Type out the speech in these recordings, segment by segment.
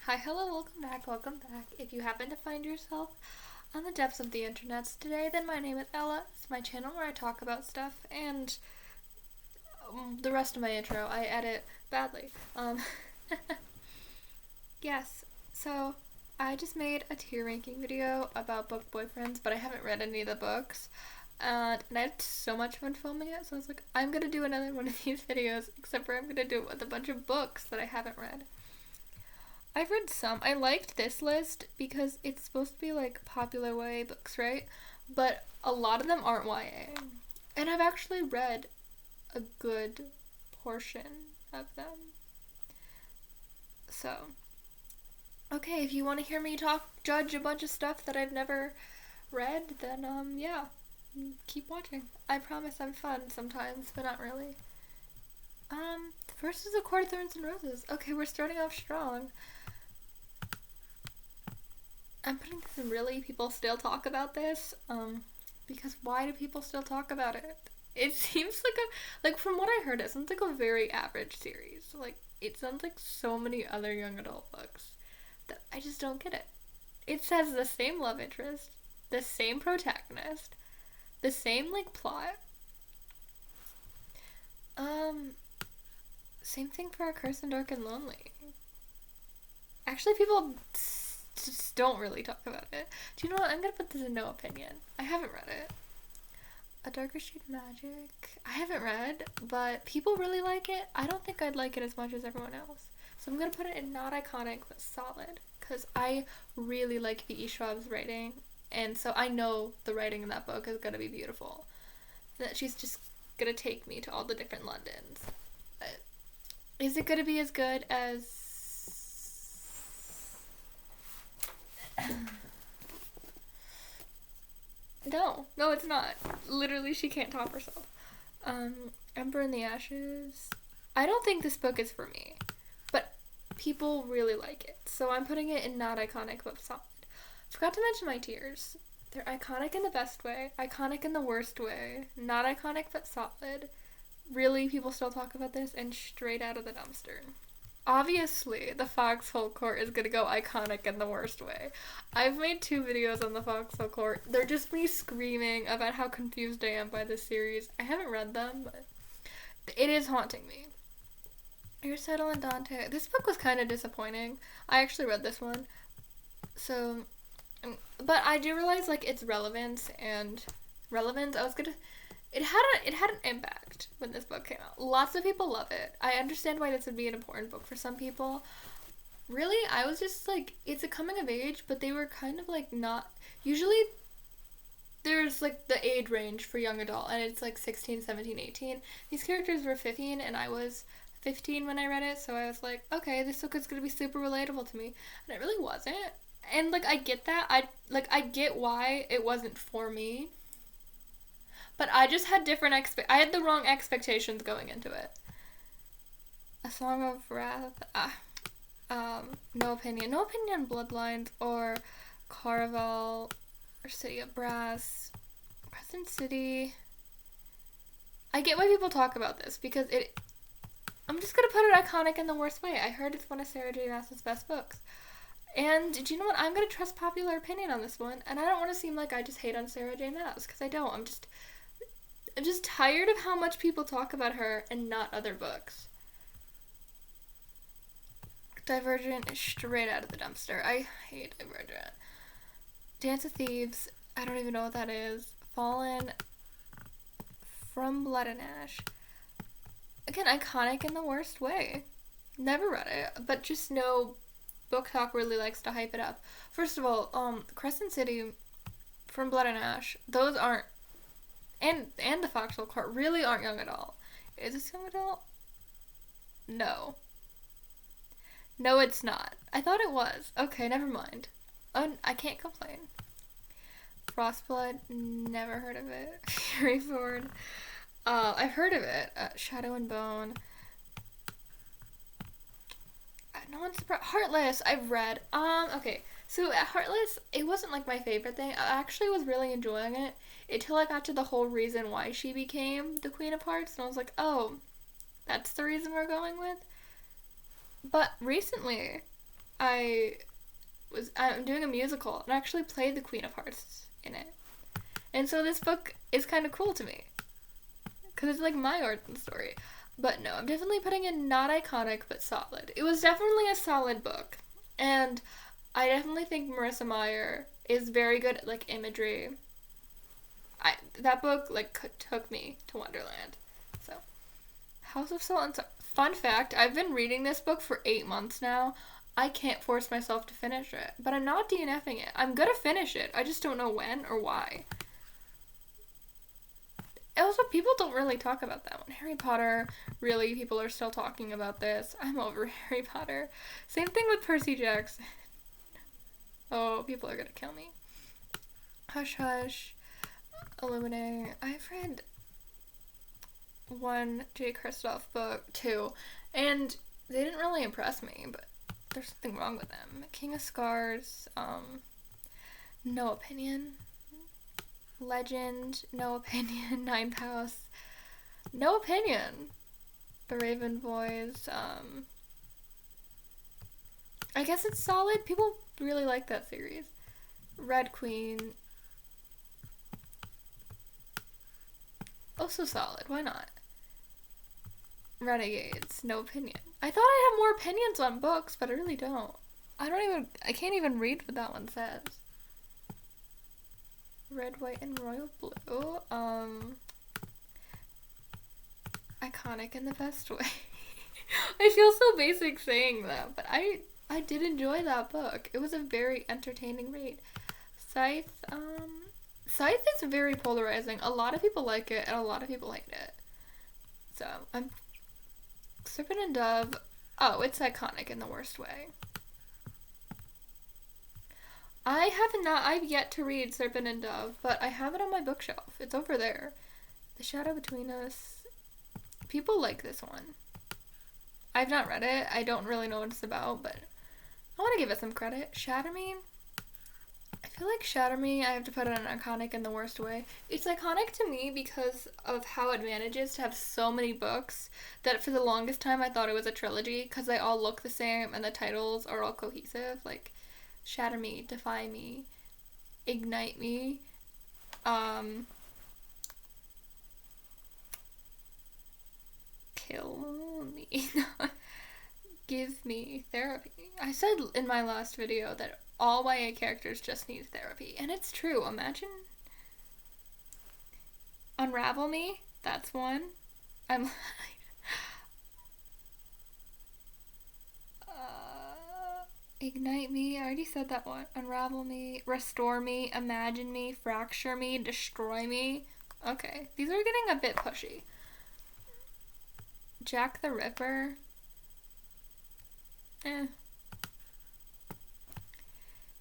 Hi, hello, welcome back. If you happen to find yourself on the depths of the internets today, then my name is Ella. It's my channel where I talk about stuff, and the rest of my intro I edit badly. Yes, so I just made a tier ranking video about book boyfriends, but I haven't read any of the books. And I had so much fun filming it, so I was like, I'm gonna do another one of these videos, except for I'm gonna do it with a bunch of books that I haven't read. I've read some. I liked this list because it's supposed to be like popular YA books, right? But a lot of them aren't YA. And I've actually read a good portion of them. So, okay, if you want to hear me judge a bunch of stuff that I've never read, then yeah, keep watching. I promise I'm fun sometimes, but not really. The first is A Court of Thorns and Roses. Okay, we're starting off strong. I'm putting this in really, people still talk about this, because why do people still talk about it? It seems like from what I heard, it sounds like a very average series. Like, it sounds like so many other young adult books that I just don't get it. It says the same love interest, the same protagonist, the same, like, plot. Same thing for A Curse in Dark and Lonely. Actually, people just don't really talk about it. Do you know what? I'm gonna put this in no opinion. I haven't read it. A Darker Shade of Magic. I haven't read, but people really like it. I don't think I'd like it as much as everyone else. So I'm gonna put it in not iconic, but solid. Because I really like V.E. Schwab's writing. And so I know the writing in that book is gonna be beautiful. And that she's just gonna take me to all the different Londons. But is it gonna be as good as... No, it's not. Literally, she can't top herself. Ember in the Ashes. I don't think this book is for me, but people really like it, so I'm putting it in not iconic but solid. Forgot to mention my tiers. They're iconic in the best way, iconic in the worst way, not iconic but solid. Really, people still talk about this, and straight out of the dumpster. Obviously, the Foxhole Court is gonna go iconic in the worst way. I've made 2 videos on the Foxhole Court. They're just me screaming about how confused I am by this series. I haven't read them, but it is haunting me. Aristotle and Dante. This book was kind of disappointing. I actually read this one. So, but I do realize, like, its relevance, It had an impact when this book came out. Lots of people love it. I understand why this would be an important book for some people. Really, I was just like, it's a coming of age, but they were kind of like not... Usually, there's like the age range for young adult, and it's like 16, 17, 18. These characters were 15, and I was 15 when I read it, so I was like, okay, this book is going to be super relatable to me. And it really wasn't. And like, I get that. I get why it wasn't for me. But I just had I had the wrong expectations going into it. A Song of Wrath. No opinion. No opinion on Bloodlines or Caraval or City of Brass. Crescent City. I get why people talk about this because I'm just gonna put it iconic in the worst way. I heard it's one of Sarah J. Maas's best books. And do you know what? I'm gonna trust popular opinion on this one, and I don't want to seem like I just hate on Sarah J. Maas, because I don't. I'm just tired of how much people talk about her and not other books. Divergent is straight out of the dumpster. I hate Divergent. Dance of Thieves, I don't even know what that is. Fallen, From Blood and Ash. Again, iconic in the worst way. Never read it, but just know Book Talk really likes to hype it up. First of all, Crescent City, From Blood and Ash, those aren't, and the Foxhole Court really aren't young adult. Is this young adult? No. No, it's not. I thought it was. Okay, never mind. Oh, I can't complain. Frostblood, never heard of it. Fury Ford, I've heard of it. Shadow and Bone. No one's surprised. Heartless, I've read. Okay. So at Heartless, it wasn't like my favorite thing. I actually was really enjoying it until I got to the whole reason why she became the Queen of Hearts, and I was like, oh, that's the reason we're going with? But recently, I'm doing a musical and I actually played the Queen of Hearts in it. And so this book is kind of cool to me. Because it's like my origin story. But no, I'm definitely putting in not iconic, but solid. It was definitely a solid book. And I definitely think Marissa Meyer is very good at, like, imagery. That book, like, took me to Wonderland. So, House of Salt and Sorrow. Fun fact, I've been reading this book for 8 months now. I can't force myself to finish it. But I'm not DNFing it. I'm gonna finish it. I just don't know when or why. Also, people don't really talk about that one. Harry Potter, really, people are still talking about this. I'm over Harry Potter. Same thing with Percy Jackson. Oh, people are gonna kill me. Hush Hush, Illuminating. I've read one J. Kristoff book, too, and they didn't really impress me, but there's something wrong with them. King of Scars, no opinion. Legend, no opinion. Ninth House, no opinion. The Raven Boys, I guess it's solid. People really like that series. Red Queen, also solid. Why not? Renegades, no opinion. I thought I had more opinions on books, but I really don't. I can't even read what that one says. Red, White, and Royal Blue. Iconic in the best way. I feel so basic saying that, but I did enjoy that book. It was a very entertaining read. Scythe, Scythe is very polarizing. A lot of people like it, and a lot of people hate it. So, Serpent and Dove, it's iconic in the worst way. I've yet to read Serpent and Dove, but I have it on my bookshelf. It's over there. The Shadow Between Us. People like this one. I've not read it. I don't really know what it's about, but I want to give it some credit. Shatter Me. I feel like Shatter Me, I have to put it on iconic in the worst way. It's iconic to me because of how it manages to have so many books that for the longest time I thought it was a trilogy because they all look the same and the titles are all cohesive. Like, Shatter Me, Defy Me, Ignite Me, Kill Me, Give Me Therapy. I said in my last video that all YA characters just need therapy, and it's true. Imagine Unravel Me, that's one. I'm Ignite Me, I already said that one. Unravel Me, Restore Me, Imagine Me, Fracture Me, Destroy Me. Okay, these are getting a bit pushy. Jack the Ripper.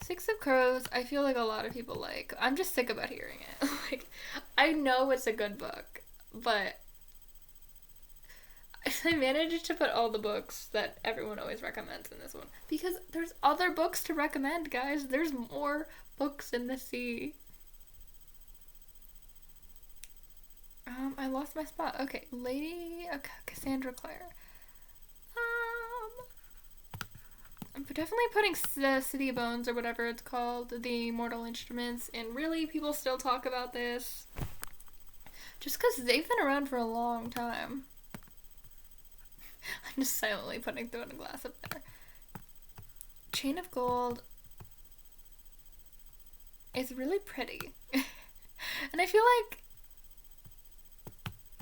Six of Crows, I feel like a lot of people like. I'm just sick about hearing it. Like, I know it's a good book, but I managed to put all the books that everyone always recommends in this one. Because there's other books to recommend, guys. There's more books in the sea. I lost my spot. Okay, Cassandra Clare. I'm definitely putting the City of Bones or whatever it's called, the Mortal Instruments, and really people still talk about this. Just because they've been around for a long time. I'm just silently putting Thrown in Glass up there. Chain of Gold is really pretty. And I feel like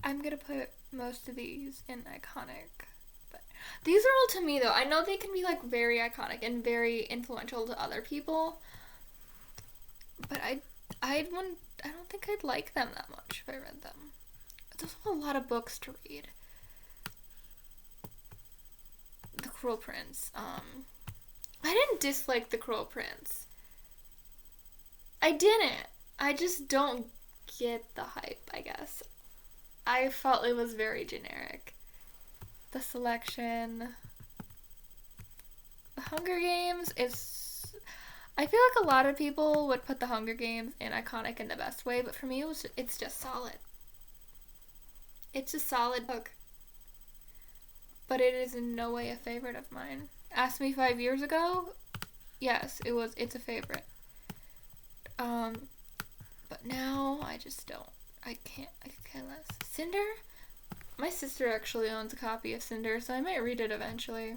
I'm gonna put most of these in iconic. But these are all to me though. I know they can be like very iconic and very influential to other people. But I don't think I'd like them that much if I read them. There's a lot of books to read. The Cruel Prince. I didn't dislike The Cruel Prince. I didn't. I just don't get the hype, I guess. I felt it was very generic. The Selection. The Hunger Games is... I feel like a lot of people would put The Hunger Games in iconic in the best way, but for me it's just solid. It's a solid book. but it is in no way a favorite of mine. Ask me 5 years ago, yes, it's a favorite. But now I just don't. I could care less. Cinder? My sister actually owns a copy of Cinder, so I might read it eventually.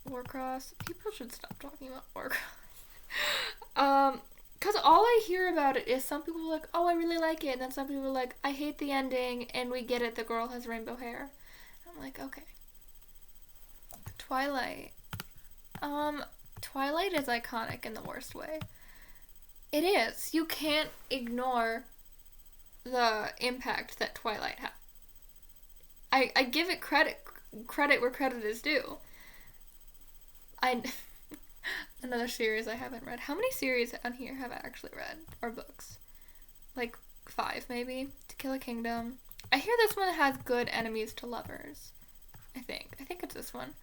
Warcross. People should stop talking about Warcross. Because all I hear about it is some people are like, oh, I really like it, and then some people are like, I hate the ending, and we get it, the girl has rainbow hair. I'm like, okay. Twilight. Twilight is iconic in the worst way. It is. You can't ignore the impact that Twilight had. I give it credit where credit is due. Another series I haven't read. How many series on here have I actually read? Or books? Like 5 maybe? To Kill a Kingdom. I hear this one has good enemies to lovers. I think it's this one.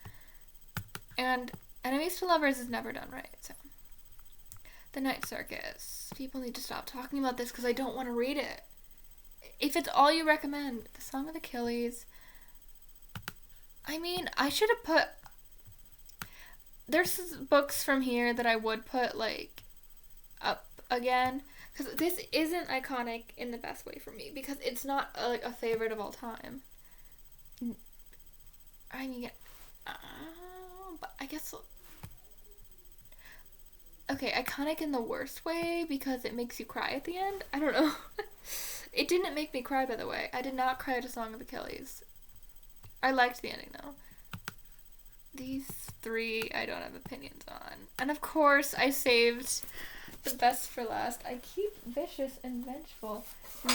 And enemies to lovers is never done right, so. The Night Circus. People need to stop talking about this because I don't want to read it. If it's all you recommend, The Song of Achilles. I mean, I should have put... There's books from here that I would put, like, up again. Because this isn't iconic in the best way for me. Because it's not, a favorite of all time. I mean, but I guess... Okay, iconic in the worst way because it makes you cry at the end? I don't know. It didn't make me cry, by the way. I did not cry at A Song of Achilles. I liked the ending, though. These 3 I don't have opinions on. And of course, I saved the best for last. I keep Vicious and Vengeful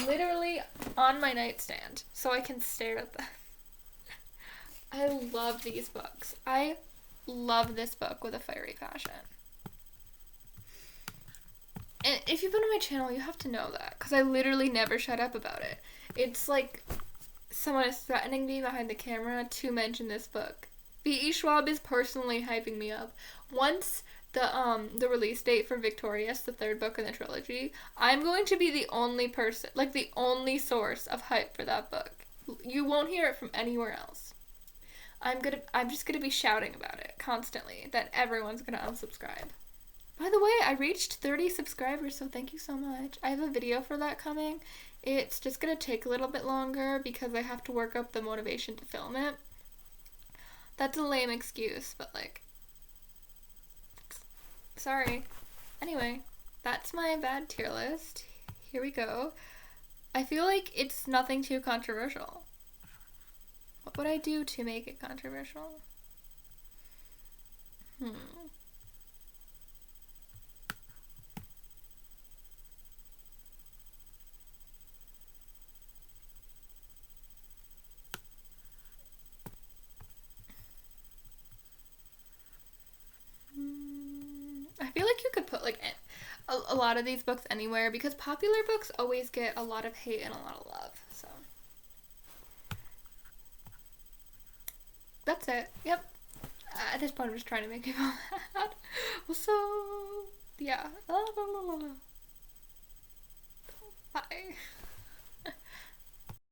literally on my nightstand so I can stare at them. I love these books. I love this book with a fiery passion. And if you've been on my channel, you have to know that. Because I literally never shut up about it. It's like someone is threatening me behind the camera to mention this book. B.E. Schwab is personally hyping me up. Once the release date for Victorious, the 3rd book in the trilogy, I'm going to be the only person, like the only source of hype for that book. You won't hear it from anywhere else. I'm just gonna be shouting about it constantly that everyone's gonna unsubscribe. By the way, I reached 30 subscribers, so thank you so much. I have a video for that coming. It's just going to take a little bit longer because I have to work up the motivation to film it. That's a lame excuse, but like, sorry. Anyway, that's my bad tier list. Here we go. I feel like it's nothing too controversial. What would I do to make it controversial? I feel like you could put like a lot of these books anywhere because popular books always get a lot of hate and a lot of love. So that's it. Yep. At this point, I'm just trying to make people mad. Well, so yeah. Bye.